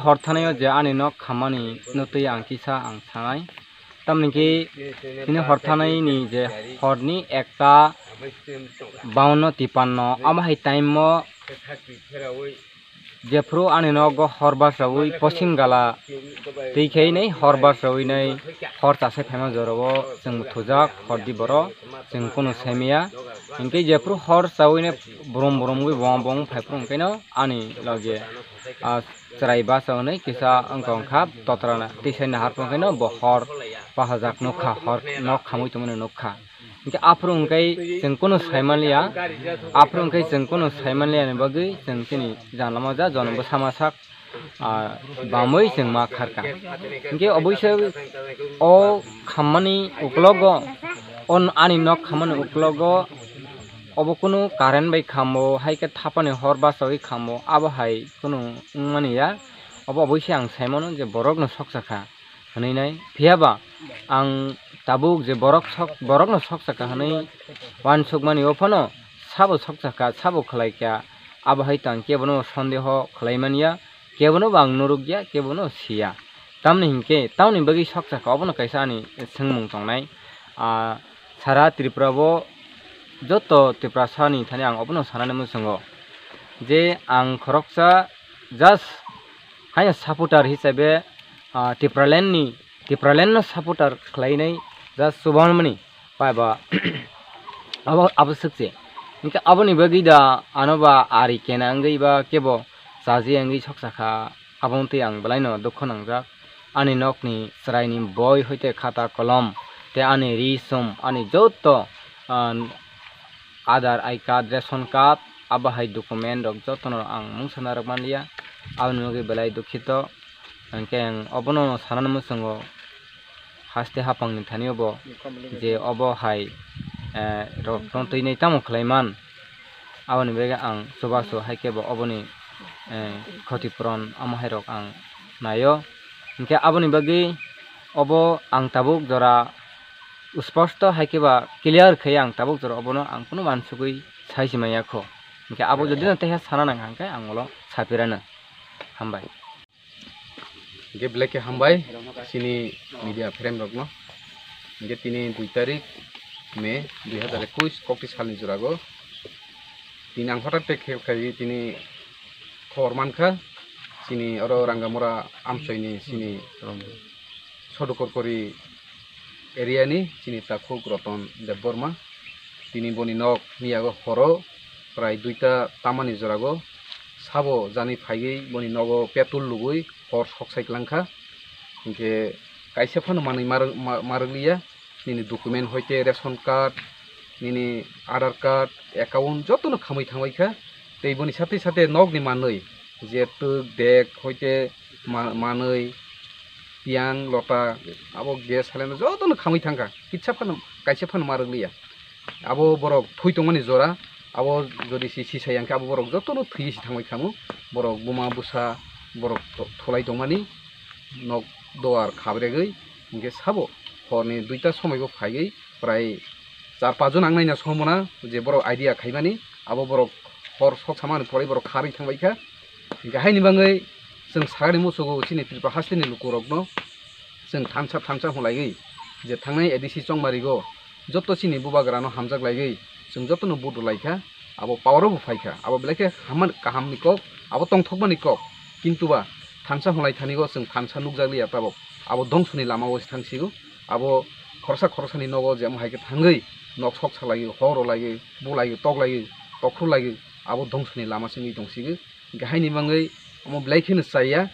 hor thanayo je ani nok khamani nutui ang kisa ang thanai tamniki tini hor thanai ni je horni ekta 52-53 amahai time mo jefru ani nogo hor basrawi posim gala teikhei nei hor basrawi nei hor tase phema jorobo jeng thujak hor di boro jeng kono semia inke jefru hor sawi ne brom gui bong phaiprum kaino ani loge chrai basa nei kisa angkong khap totrana tisai na harpung kaino bo hor pahajak nokha hor nok khamui tumune nokha inke aprung kai jeng kono saimalia aprung kai jeng kono saimalia ne bagui jeng tini janlama ja jonbo samasak bamoi jeng ma kharka inke oboishe o khamani uklogo on ani nok khamani uklogo obo kono current bai khamo haike thapani hor basoi khamo abo hai kono mania obo oboishe ang saimono je borok no soksakha hanai nai phiaba ang tabuk je borok no soksaka hanai wan sukmani ophono sabo soksaka sabo khlaikya abo hai tang kebono sondeho khlaimania kebono bang nurugya kebono sia tamni hinke tauni bagi soksaka obono kaisa ani sengmung tongnai sara tripura bo joto tripura sani thani ang obono sanane musungo je ang khoroksa just haya supporter hisabe Tipraland no supporter khlainai just subhanmani paiba abo sukse inka aboni bagi da anoba ari kena angai ba kebo saji angai soksaka abonti ang balaino dokkhonangjak ani nokni sraini boy hoite khata kolom te ani risum ani joto Aadhaar I card ration card abahai document rok jotono ang mungsana rok manlia aboni bagi balai dukhito angkeng obono sanan musungo haste hapangni thaniobo je obo hai rokton tuinai tamo khlaiman aboni bega ang subaso haikebo oboni khotipuron amahai rok ang nayo ingke aboni bagi obo ang tabuk jora usposto haikeba clear khai ang tabuk jora obono ang kuno mansugui saismaya kho ingke abo jodi na teha sana nang hangkai angolo sapirana hambai ge black hambai sini media frame rokno ge tini 2 tarik Mei 2021 kokti salni jurago tini ang hotat te khai tini khor mankha sini oro rangamora amsoini sini sodokor kori area ni sini takhuk roton deborma tini boni nok niago horo prai 2ta tamani jurago sabo jani phaigei boni nogo petul lugui hor soksai langkha inke kaise phano manui marliya nini document hoite ration card nini Aadhaar card account jotono khamui thamai tei boni sate nokni manui je tuk dek hoite manui piang lota abo gas halena jotono khamui thangka kitsa phano kaise phano marliya abo borok thui tongmani jora abo jodi si sayangka abo borok jotono thui si thangbai khamu borok buma busa borok tholai tongmani nok doar khabregei inge sabo horni 2ta somoigo phaigei prai 4-5 jon ang naina somona je borok idea khaimani abo borok hor sok samani pore borok khari thangbai kha inge haini bangai jeng sagani musugo sini Tripura hasteni lukurokno jeng thamsa holaigei je thangnai edisi chongmarigo joto sini bubagrano hamjak laigei jeng jotono budu laikha abo power bo phaikha abo beleke haman kaham ni kok abo tongthokmani kok kintu ba thamsa holai thanigo jeng thamsa nukjakliya tabo abo dongsoni lama o thangsigo abo khorsa ni nogo je haike thangei nok sok salagi horo lagi bulagi toklagi tokru lagi abo dongsoni lama singi dongsigi gahaini mangai amo blaikhin saya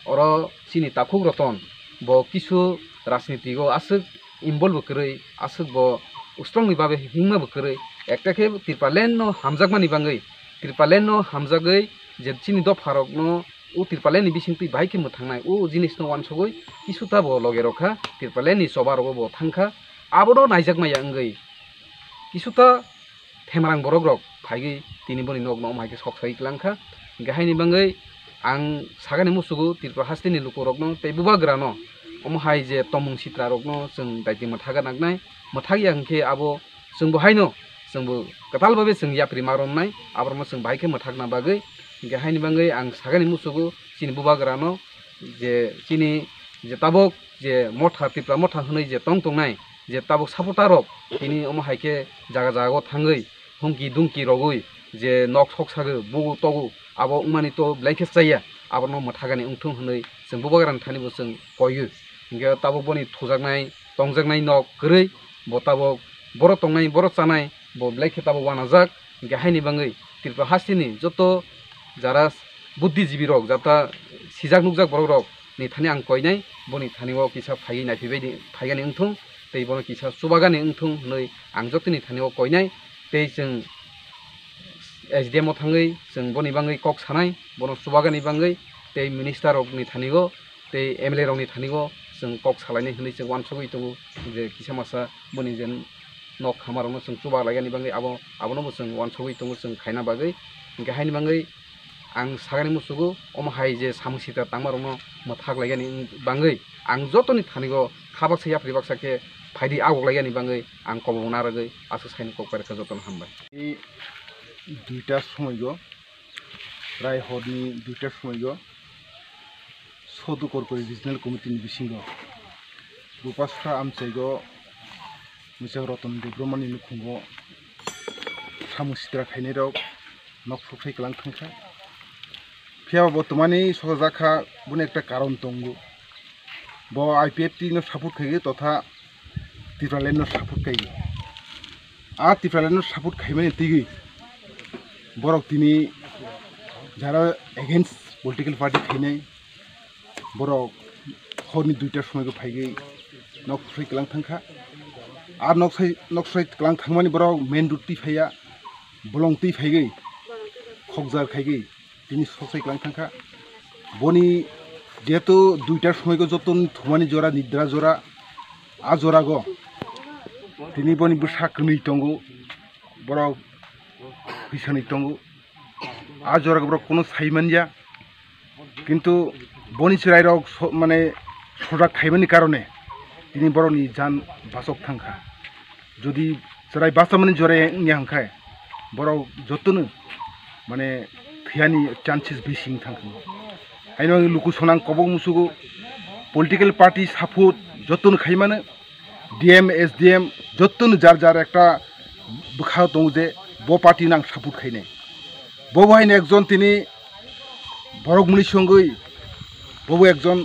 oro sini takhuk roton bo kisu rajnitigo asuk involve krei asuk bo strongly babe hingma bkrei ekta ke Tipraland no hamjakmani bangai Tipraland no hamjagei je sini do pharok no u Tipraland ni bising tui baike mo thangnai u jinis no wansogoi kisuta bo loge rokha Tipraland ni sobarogo bo thangkha abono naijakmaya angai kisuta themrang borok rok phaigei tini boni nok no maike soksai klangkha gahaini bangai ang sagani musugo Tripura hasteni lukurokno tei bubagrano omo hai je tomung sitra rokno jeng daiti mathaga nagnai mathagi angke abo jengbo haino jengbo katal babe jeng yapri maronnai abormo jeng baike mathagna bagai gahaini bangai ang sagani musugo sini bubagrano যে চিনি যে তাবক যে মঠা টিপ্রা মঠা হनै যে tong tongnai যে তাবক সাপোর্টারক তিনি ওমা হাইকে জায়গা জায়গা থাঙ্গै হুমকি দুমকি রগৈ যে knock sok sago bugu togu abo umani to blaike chaya abo no mathagani ungthung hनै जों बबागारान थानिबो जों कयो इंगे ताबक बनि थुजागनाय tongjaknai nok gरै bo tabok boro tongnai boro chanai bo blaike tabok wanajak इंगे हाइनि बाङै त्रिपुरा हास्टिनि जतो যারা বুদ্ধিজীবী রক যাতা সিজাক নুকজাক বড় রক नि थानि आं कयनाय बनि थानियाव किसा फायै नायफैबायदि फायगानि उंथुं तै बनो किसा सुबागानि उंथुं नै आं जतनि थानियाव कयनाय तै जों SDM आव थाङै जों बनि बाङै कक सानाय बनो सुबागानि बाङै तै मिनिस्टार रकनि थानिगो तै MLA रकनि थानिगो जों कक सालायनाय होनै जों वानसगै दङ जे किसा मासा बनि जेन नक खामारावनो जों सुबा लायगानि बाङै आबनोबो जों वानसगै दङ जों खायना बागै गाहायनि बाङै आं सागानि मुसुगु अमहाय जे सामसिता तांमारनो मथाग लायगानि बाङै आं जतनि थानिगो खाबाकसे याफ्रिबाकसाके फायदि आवग लायगानि बाङै आं कबना रगै आसु साइन ककबारखौ जतन हामबाय এই দুইটা সময়গো প্রায় হরনি দুইটার সময়গো সদুকর করে রিজনাল কমিটিनि बिसिंगो रुपास्रा आमचाइगो मोजां रतन देब्रमानि नुखुंगो सामुसित्रा खायनाय रक नक सफाय गलां थांखा फिया बर्तमानी सजाखा बुने একটা কারণ তঙ্গু ব IPFT नो सापोर्ट खायो तथा टिफ्रालेन नो सापोर्ट खायो आ टिफ्रालेन नो सापोर्ट खायमानि तिगै बरक तिनि যারা एगेन्स्ट पलिटिकल पार्टी खायनाय बरक हरनि दुइटा समयगो फायगै नक सफाय गलां थांखा आर नक सफाय गलां थांमानि बरक मेन रुटि फाया बलंति फायगै खगजार खायगै তিনি সসাই ক্লাং থাকা বনি যেহেতু দুইটার সময়গো যতন থুমানি জোড়া নিদ্রা জোড়া আ জোড়া গো তিনি বনি সাকনি টঙ্গু বড় ফিসানি টঙ্গু আ জোড়া বড় কোনো সাইমানিয়া কিন্তু বনি চিরাই রক মানে সজা খাইমানি কারণে তিনি বড়নি জান বাসক থাকা যদি চিরাই বাসামানি জোড়াই নিয়ে হাंखाय বড় যতনো মানে थियानि चान्सेस बेसिं थांखो आइनो लुकु सोनां कबक मुसुगु पलिटिकल पार्टी सापोर्ट जतन खाइमानो DM SDM जतन जार जार एकटा बुखा दं जे ब पार्टी नां सापोर्ट खाइनाय बहायनो एकजन तिनि बरकमुनि संगै बबो एकजन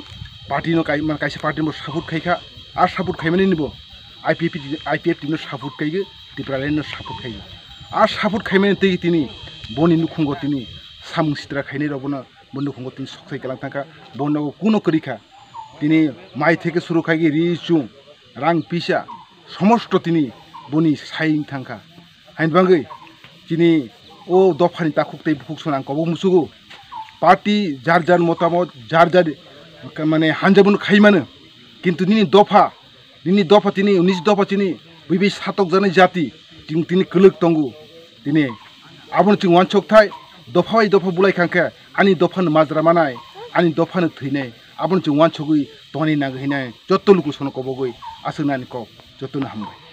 पार्टीनो काइसे पार्टीनो सापोर्ट खाइखा आर सापोर्ट खाइमानि निबो IPFT नो सापोर्ट खाइगो टिप्रालेन नो सापोर्ट खाइगो आर सापोर्ट खाइमानि तै तिनि बनि नुखुंगो तिनि सामुसित्रा खायनाय रबनो बन्द खुंगो तिनि सखसाय गलां थांखा बन्नगो कुनो करिखा तिनि माइ थेके सुरु खायगि रिचुं रां पिसा समस्त तिनि बनि साइं थांखा हाइन बांगै तिनि ओ दफानि ताखुकतै बुखुकसोनां कबो मुसुगु पार्टी जार जार मतामत जार जार माने हानजाबुन खाइमानो किन्तु तिनि दफा तिनि 19 दफा तिनि बैबे सातक जानाय जाति तिनि कलक तंगु तिनि आबन चिं वानचक थाय दफा बाय दफा बुलाय खांखे आनि दफानो माजरा मानाय आनि दफानो थैनाय आबन चिं वानचगै तनि नागहैनाय जत्त लुकु सोनो कबगै आसोनानि कब जत्तनो हामबाय।